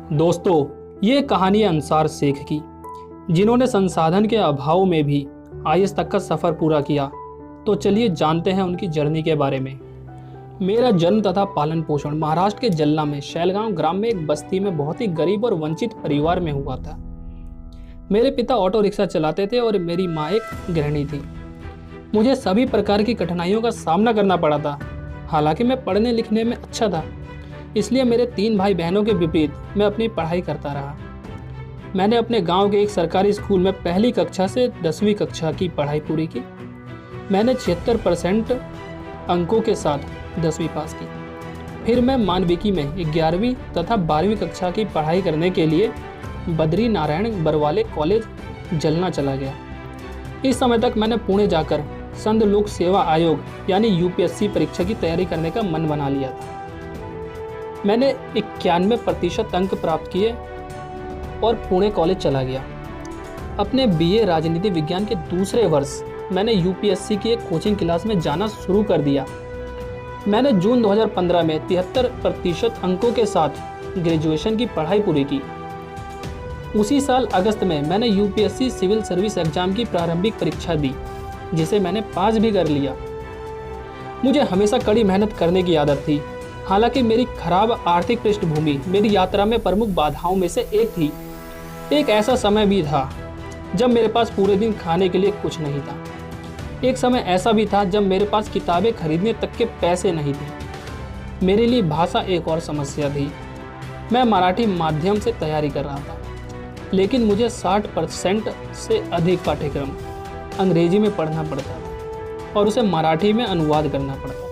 दोस्तों, ये कहानी है अंसार शेख की, जिन्होंने संसाधन के अभाव में भी आईएएस तक का सफ़र पूरा किया। तो चलिए जानते हैं उनकी जर्नी के बारे में। मेरा जन्म तथा पालन पोषण महाराष्ट्र के जलना में शैलगांव ग्राम में एक बस्ती में बहुत ही गरीब और वंचित परिवार में हुआ था। मेरे पिता ऑटो रिक्शा चलाते थे और मेरी माँ एक गृहिणी थी। मुझे सभी प्रकार की कठिनाइयों का सामना करना पड़ा था। हालांकि मैं पढ़ने लिखने में अच्छा था, इसलिए मेरे 3 भाई बहनों के विपरीत मैं अपनी पढ़ाई करता रहा। मैंने अपने गांव के एक सरकारी स्कूल में पहली कक्षा से 10वीं कक्षा की पढ़ाई पूरी की। मैंने 76% अंकों के साथ 10वीं पास की। फिर मैं मानविकी में 11वीं तथा 12वीं कक्षा की पढ़ाई करने के लिए बद्री नारायण बरवाले कॉलेज जलना चला गया। इस समय तक मैंने पुणे जाकर संघ लोक सेवा आयोग यानी यूपीएससी परीक्षा की तैयारी करने का मन बना लिया था। मैंने 91% अंक प्राप्त किए और पुणे कॉलेज चला गया। अपने बीए राजनीति विज्ञान के दूसरे वर्ष मैंने यूपीएससी की एक कोचिंग क्लास में जाना शुरू कर दिया। मैंने जून 2015 में 73% अंकों के साथ ग्रेजुएशन की पढ़ाई पूरी की। उसी साल अगस्त में मैंने यूपीएससी सिविल सर्विस एग्जाम की प्रारंभिक परीक्षा दी, जिसे मैंने पास भी कर लिया। मुझे हमेशा कड़ी मेहनत करने की आदत थी। हालांकि मेरी खराब आर्थिक पृष्ठभूमि मेरी यात्रा में प्रमुख बाधाओं में से एक थी। एक ऐसा समय भी था जब मेरे पास पूरे दिन खाने के लिए कुछ नहीं था। एक समय ऐसा भी था जब मेरे पास किताबें खरीदने तक के पैसे नहीं थे। मेरे लिए भाषा एक और समस्या थी। मैं मराठी माध्यम से तैयारी कर रहा था, लेकिन मुझे 60% से अधिक पाठ्यक्रम अंग्रेजी में पढ़ना पड़ता था और उसे मराठी में अनुवाद करना पड़ता था।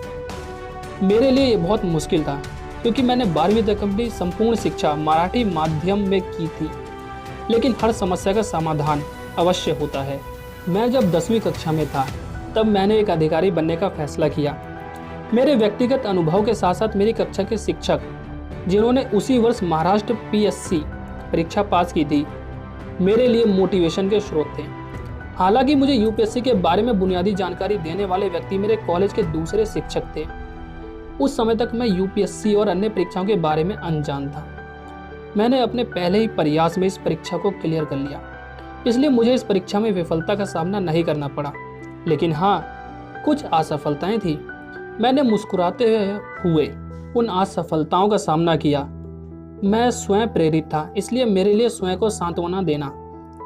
मेरे लिए ये बहुत मुश्किल था, क्योंकि मैंने 12वीं तक अपनी संपूर्ण शिक्षा मराठी माध्यम में की थी। लेकिन हर समस्या का समाधान अवश्य होता है। मैं जब 10वीं कक्षा में था, तब मैंने एक अधिकारी बनने का फैसला किया। मेरे व्यक्तिगत अनुभव के साथ साथ मेरी कक्षा के शिक्षक, जिन्होंने उसी वर्ष महाराष्ट्र पीएससी परीक्षा पास की थी, मेरे लिए मोटिवेशन के स्रोत थे। हालांकि मुझे यूपीएससी के बारे में बुनियादी जानकारी देने वाले व्यक्ति मेरे कॉलेज के दूसरे शिक्षक थे। उस समय तक मैं यूपीएससी और अन्य परीक्षाओं के बारे में अनजान था। मैंने अपने पहले ही प्रयास में इस परीक्षा को क्लियर कर लिया, इसलिए मुझे इस परीक्षा में विफलता का सामना नहीं करना पड़ा। लेकिन हाँ, कुछ असफलताएं थी। मैंने मुस्कुराते हुए उन असफलताओं का सामना किया। मैं स्वयं प्रेरित था, इसलिए मेरे लिए स्वयं को सांत्वना देना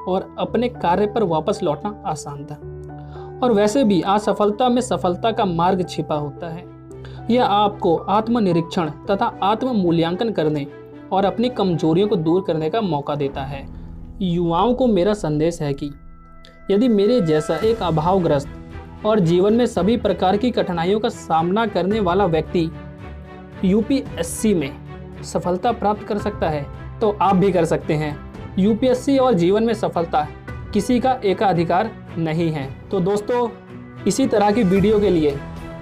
और अपने कार्य पर वापस लौटना आसान था। और वैसे भी असफलता में सफलता का मार्ग छिपा होता है। यह आपको आत्मनिरीक्षण तथा आत्म मूल्यांकन करने और अपनी कमजोरियों को दूर करने का मौका देता है। युवाओं को मेरा संदेश है कि यदि मेरे जैसा एक अभावग्रस्त और जीवन में सभी प्रकार की कठिनाइयों का सामना करने वाला व्यक्ति यूपीएससी में सफलता प्राप्त कर सकता है, तो आप भी कर सकते हैं। यूपीएससी और जीवन में सफलता किसी का एकाधिकार नहीं है। तो दोस्तों, इसी तरह की वीडियो के लिए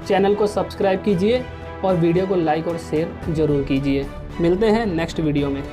चैनल को सब्सक्राइब कीजिए और वीडियो को लाइक और शेयर जरूर कीजिए। मिलते हैं नेक्स्ट वीडियो में।